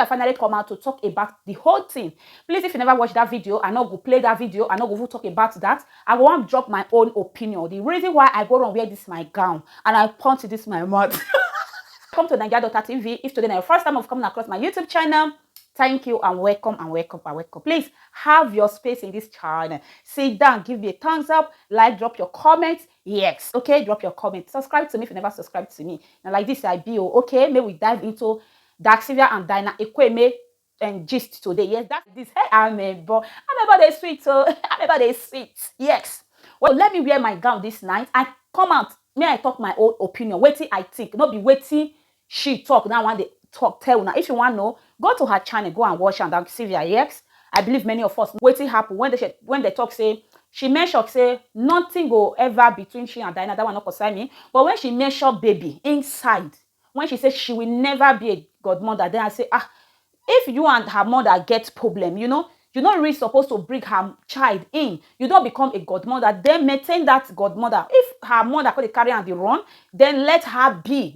DASYLVIA finally come out to talk about the whole thing. Please, if you never watched that video, I not go play that video, I not go talk about that. I want to drop my own opinion. The reason why I go and wear this my gown and I punch this my mouth. Come to Naija Daughter TV. If today is your first time of coming across my YouTube channel, thank you and welcome and welcome and welcome. Please have your space in this channel. Sit down, give me a thumbs up, like, drop your comments. Yes, okay, drop your comments. Subscribe to me if you never subscribed to me. Now, like this, I be okay. Maybe we dive into DASYLVIA and DYNA EKWUEME and gist today. Yes, that's this. Hey, I'm about the sweet. So I'm about the sweet. Yes. Well, let me wear my gown this night. I come out. May I talk my own opinion? Waiting, I think. Not be waiting. She talk now. One they talk. Tell now. If you want to know, go to her channel. Go and watch and DASYLVIA. Yes. I believe many of us waiting happen when they talk. Say she mention say nothing go ever between she and DYNA. That one not concern me. But when she mention baby inside, when she says she will never be a godmother, then I say if you and her mother get problem, you're not really supposed to bring her child in. You don't become a godmother. Then maintain that godmother. If her mother could carry on the run, then let her be.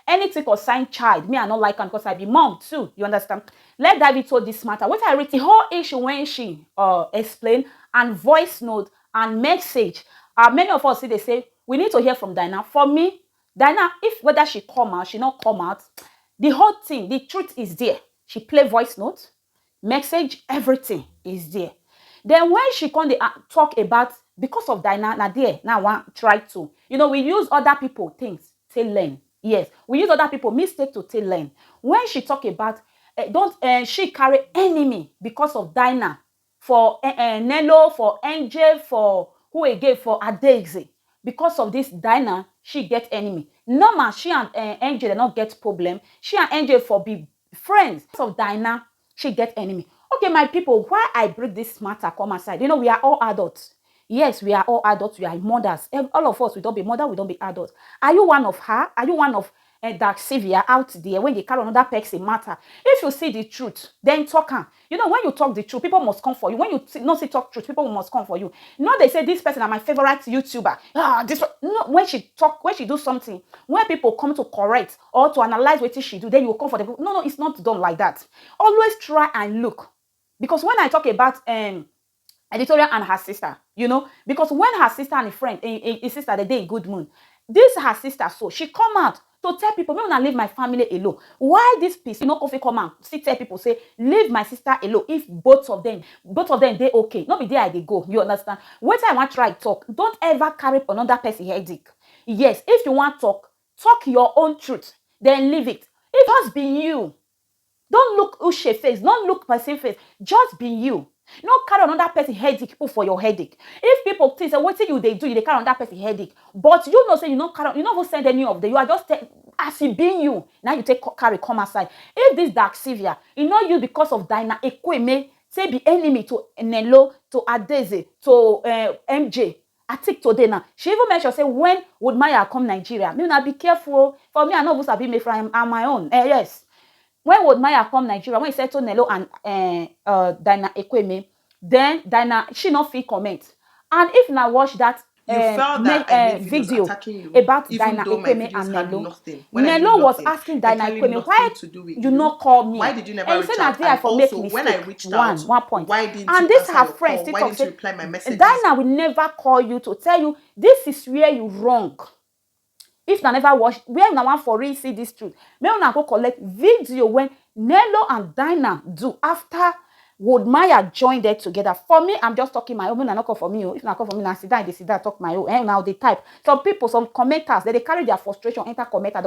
Anything concern child. Me, I not like her because I be mom too. You understand? Let that be told this matter. What I read the whole issue when she explain and voice note and message. Many of us see they say we need to hear from DYNA. For me, DYNA, if whether she come out, she not come out, the whole thing, the truth is there. She play voice note, message, everything is there. Then when she come they talk about because of DYNA, now I want try to. We use other people things to learn. Yes, we use other people mistake to learn. When she talk about she carry enemy because of DYNA for Nelo, for Angel, for who again for Adaeze. Because of this DYNA, she get enemy. Normal, she and Angel they not get problem. She and Angel for be friends. Because of DYNA, she get enemy. Okay, my people, why I bring this matter come aside? We are all adults. Yes, we are all adults. We are mothers. All of us, we don't be mother, we don't be adults. Are you one of her? Are you one of DASYLVIA out there when they carry another person matter? If you see the truth, then talk her. When you talk the truth, people must come for you. When you not see talk truth, people must come for you. They say this person is my favorite YouTuber. When she talk, when she do something, when people come to correct or to analyze what she do, then you will come for them. No, it's not done like that. Always try and look. Because when I talk about editorial and her sister, because when her sister and a friend, a sister, they in good mood, this her sister, so she come out to tell people, me wanna leave my family alone. Why this piece? Coffee come out, see tell people say, leave my sister alone. If both of them, they okay. Not be there they go. You understand? When I want to try talk, don't ever carry another person headache. Yes, if you want talk your own truth, then leave it. It just be you. Don't look Ushe face. Don't look person face. Just be you. Not carry another person headache for your headache. If people think say what you they do, they carry another person headache. But say you not send any of them. You are just as you being you. Now you carry come aside. If this DASYLVIA, not you because of DYNA EKWUEME, say be enemy to Nelo, to Adaeze, to MJ. I think today now. She even mentioned say when would Maya come Nigeria? Me now be careful. For me, I know who's be me from my own. Yes. When would Maya come Nigeria? When he said to Nelo and DYNA EKWUEME, then DYNA she not feel comment. And if now watch that video about DYNA EKWUEME and Nelo, Nelo was asking DYNA EKWUEME, why you not call me? Why did you never reach out? And for make mistake. When I reached out, one point. Why didn't and you this answer her your friends call? Why didn't you reply my messages? DYNA will never call you to tell you this is where you wrong. If you never watch, where you want for real see this truth, may you go collect video when Nelo and DYNA do after would Maya join there together. For me, I'm just talking my own. Not call for me. If not call for me, now sit down, they sit down, talk my own. And now they type. Some people, some commenters, they carry their frustration enter commenter.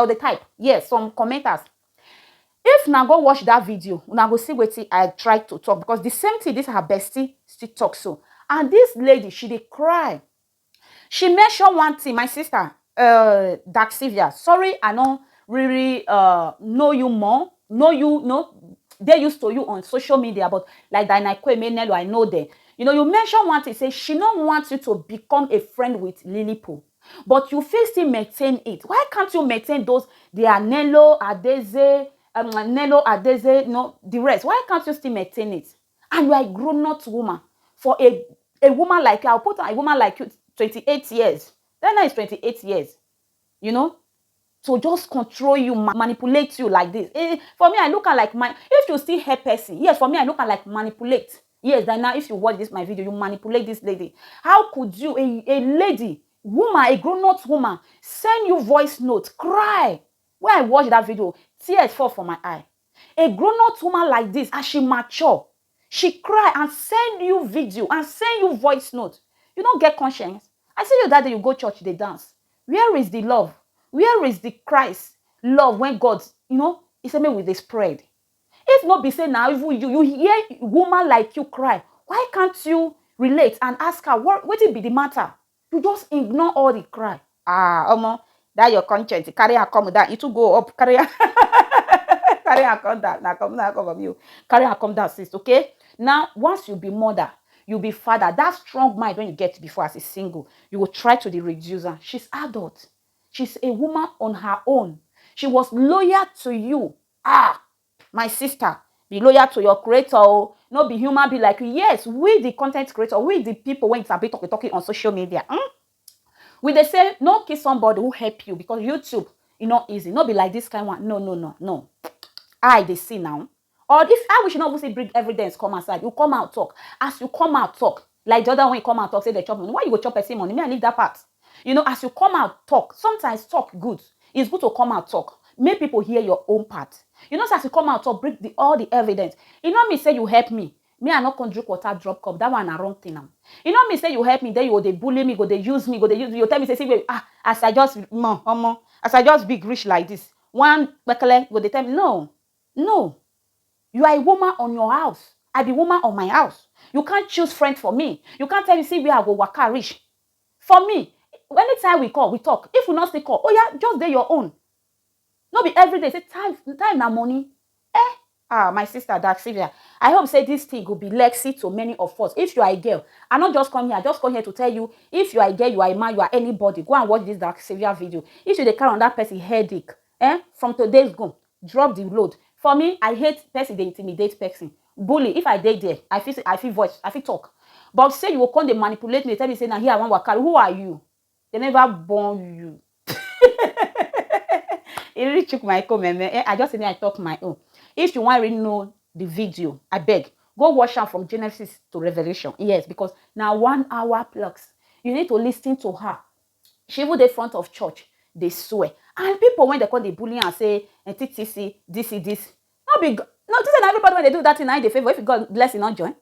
They type. Yes, some commenters. If now go watch that video, now go see what I tried to talk because the same thing this her bestie still talk so. And this lady, she did cry. She mentioned one thing, my sister, DASYLVIA. Sorry, I don't really know you more. They used to you on social media, but like DYNA EKWUEME, Nelo, I know them. You mentioned one thing, say she don't want you to become a friend with Lilipo. But you still maintain it. Why can't you maintain those? They are Nelo, Adaeze, the rest. Why can't you still maintain it? And you are a grown-up woman. For a woman like you, I'll put a woman like you, 28 years. DYNA is 28 years. to just control you, manipulate you like this. For me, I look at like if you still help person, yes, for me, I look at like manipulate. Yes, then now if you watch my video, you manipulate this lady. How could you, a lady, woman, a grown-up woman, send you voice note, cry? When I watch that video, tears fall from my eye. A grown-up woman like this, as she mature, she cry and send you video and send you voice note. You don't get conscience. I see you that day you go church, they dance. Where is the love? Where is the Christ love when God, he said me with the spread? If not be saying now, even you hear a woman like you cry, why can't you relate and ask her, what it be the matter? You just ignore all the cry. That your conscience, carry her come down. It will go up, carry her. Carry her come down. Now come from you. Carry her come down, sis, okay? Now, once you be mother, you be father, that strong mind when you get before as a single, you will try to reduce her. She's adult. She's a woman on her own. She was loyal to you. My sister, be loyal to your creator. Not be human, be like you. Yes, we the content creator, we the people when it's a bit talking on social media. We they say, no kiss somebody who help you because YouTube, not easy. Not be like this kind of one. No. They see now. Or if I wish you not say bring evidence, come outside. You come out talk. As you come out talk, like the other one you come out talk, say they chop money. Why you go chop person money? Me, I leave that part. As you come out talk, sometimes talk good. It's good to come out talk. Make people hear your own part. So as you come out talk, bring all the evidence. Me say you help me. Me, I not can drink water, drop cup. That one a wrong thing now. Me say you help me, then you go they bully me, go they use me, go they use me. You tell me say, as I just as I just big rich like this. One go they tell me, no. You are a woman on your house. I be woman on my house. You can't choose friend for me. You can't tell me, see where I go waka rich. For me, anytime we call, we talk. If we not still call, just do your own. Not be every day. Say time na money. My sister DASYLVIA, I hope say this thing will be legacy to many of us. If you are a girl, I not just come here. I just come here to tell you, if you are a girl, you are a man, you are anybody, go and watch this DASYLVIA video. If you dey carry on that person headache, from today's go, drop the load. For me, I hate person they intimidate person. Bully. If I date there, I feel voice, I feel talk. But say you will come, they manipulate me, they tell me say, now here I want waka. Who are you? They never born you. It really took my comment. I just say I talk my own. If you want to really know the video, I beg, go watch her from Genesis to Revelation. Yes, because now 1 hour plus. You need to listen to her. She even the front of church, they swear. And people when they call the bullying and say, TTC, this. No, this is everybody when they do that in they favor. If you God bless, you not join.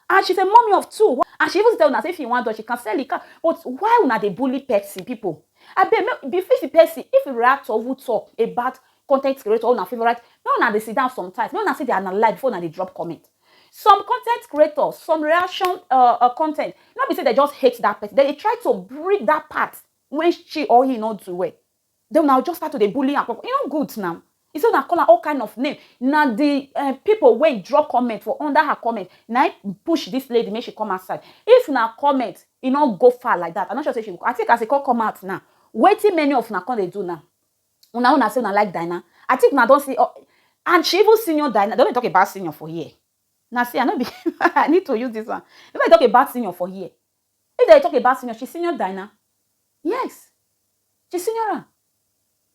And she's a mommy of 2. And she even tell us if you want to, she can sell it. But why would they bully Pepsi people? I bet before the person, if you react or talk about content creator or favorite, no, they sit down sometimes. No, say they analyze before they drop comment. Some content creators, some reaction content, not be say they just hate that person. They try to break that part when she or he not do it. They will now just start to the bullying. Good now. It's so that call her all kind of name. Now the people when drop comment for under her comment, now push this lady, make she come outside. If na comment, not go far like that. I'm not sure say she will. I think as it come out now. Waiting many of na come they do now. Una say una like DYNA. I think na don't see. And she even senior DYNA. Don't talk about senior for here. Now see, I need to use this one. If I talk about senior for here, if they talk about senior, she's senior DYNA. Yes, she's senior.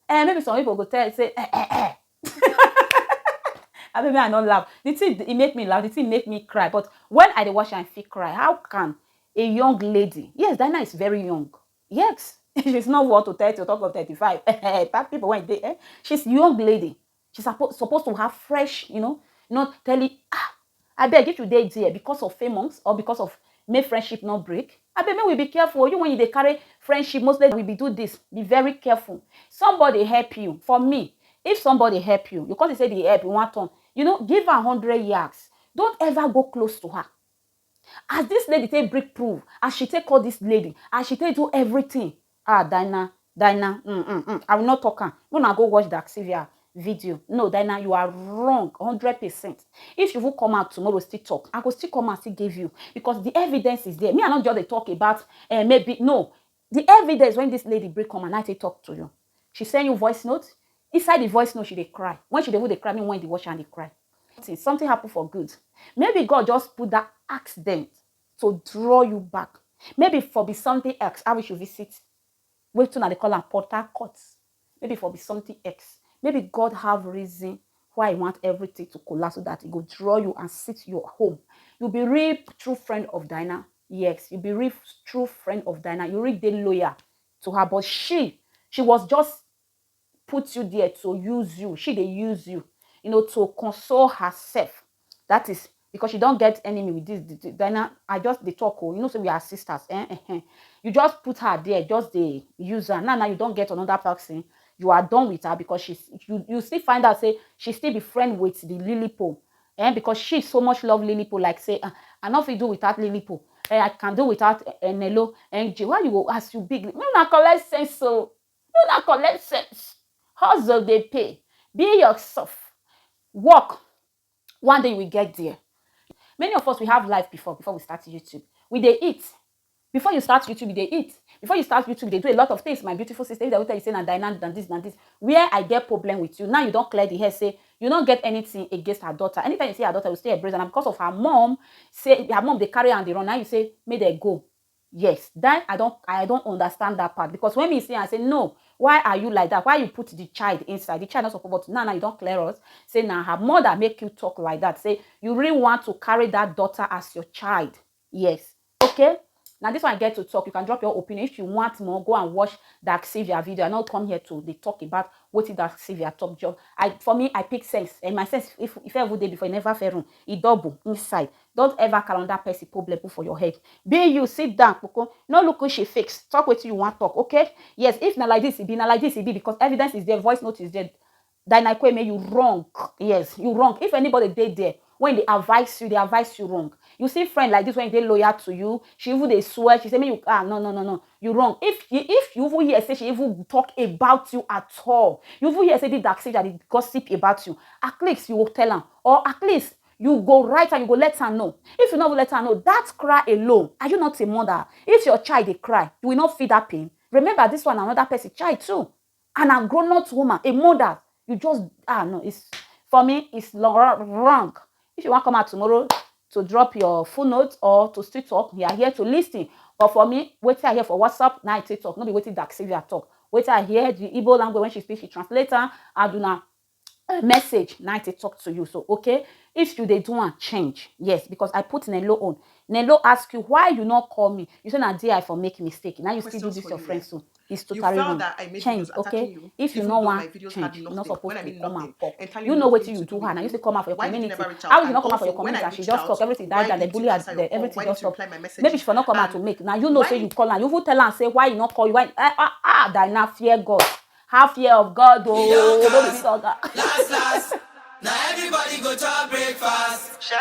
And maybe some people go say, I maybe I don't laugh. The thing it make me laugh. The thing make me cry. But when I watch and feel cry, how can a young lady? Yes, DYNA is very young. Yes. She's not what to 30 or talk of 35. That people when they she's young lady. She's supposed to have fresh, not telling I beg if you date there because of famous or because of make friendship not break. I beg we be careful. You when you carry friendship, mostly we be do this. Be very careful. Somebody help you. For me, if somebody help you, because they say they help you one time, give her 100 yards. Don't ever go close to her. As this lady take break proof, as she take all this lady, as she take do everything. DYNA, I will not talk her. When I go watch DASYLVIA video. No, DYNA, you are wrong 100%. If you will come out tomorrow, still talk. I will still come and still give you because the evidence is there. Me, I not just talk about maybe no. The evidence when this lady break come and I talk to you. She send you voice notes. Inside the voice note, she they cry. When she they cry, me when they watch and they cry. Something happened for good. Maybe God just put that accident to draw you back. Maybe for be something else. I wish you visit. Wait till they call her Porter Court. maybe for be something else. Maybe God have reason why he want everything to collapse so that he go draw you and sit your home. You'll be real true friend of DYNA. Yes, you'll be real true friend of DYNA. You real dey loyal to her, but she was just put you there to use you. She dey use you, to console herself. That is because she don't get enemy with this. DYNA, I just dey talk. So we are sisters. You just put her there, just the user. Now you don't get another person. You are done with her because you still find out say she still be friend with the Lilipo. Because she so much love Lilipo, like say, I not fit do without Lilipo. I can do without Nelo and G. Why you go ask you big? No, not collect sense. So no, not collect sense. Hustle they pay. Be yourself. Work. One day you will get there. Many of us, we have life before we start YouTube. We dey eat. Before you start YouTube, they eat. Before you start YouTube, they do a lot of things. My beautiful sister, if they will tell you say DYNA than this. Where I get problem with you, now you don't clear the hair, say you don't get anything against her daughter. Anytime you say her daughter will stay abroad, and because of her mom, say her mom they carry her and they run. Now you say, may they go. Yes, that I don't understand that part. Because when we say, I say, no, why are you like that? Why you put the child inside? The child not supposed to. Now you don't clear us. Say now her mother make you talk like that. Say you really want to carry that daughter as your child. Yes. Okay. Now this one I get to talk. You can drop your opinion. If you want more, go and watch DASYLVIA video. I not come here to they talk about what is DASYLVIA top job. For me, I pick sense. And my sense, if every day before, you never fair room. It double inside. Don't ever calendar person problem for your head. Be you sit down, Coco. No look who she fix. Talk what you want talk. Okay? Yes, if not like this, it be not like this, it be because evidence is there, voice note is there. DYNA EKWUEME, you wrong. Yes, you wrong. If anybody did there, when they advise you wrong. You see friend like this when they loyal to you, she even they swear, she say me you no, you wrong. If you even hear say she even talk about you at all, you even hear say the DASYLVIA they gossip about you, at least you will tell her, or at least you go right and you go let her know. If you not let her know, that cry alone, are you not a mother? If your child they cry, you will not feel that pain. Remember this one, another person child too, and a grown-up woman, a mother. You just no, it's for me, it's wrong. If you want to come out tomorrow to drop your full notes or to still talk, we are here to listen. But for me, wait I hear for WhatsApp, now I talk. Not be waiting DASYLVIA talk. Wait I hear the Igbo language when she speaks, she translator. I do not message now to talk to you. So okay, if you they do want change, yes, because I put Nelo on. Nelo ask you why you not call me. You say na I for make mistake. Now you still do this your friends so it's totally wrong. That I made change, okay? If you know want change, you're not supposed to come and talk. You know what you do her. Now you say come out for your community. How would you not come out for your community? And she just talk everything died and the bully has everything just stop. Maybe she for not come out to make. Now you know say you call her. You will tell her and say why you not call you. Why DYNA fear God. Have fear of God. Oh, last. Now everybody go to breakfast.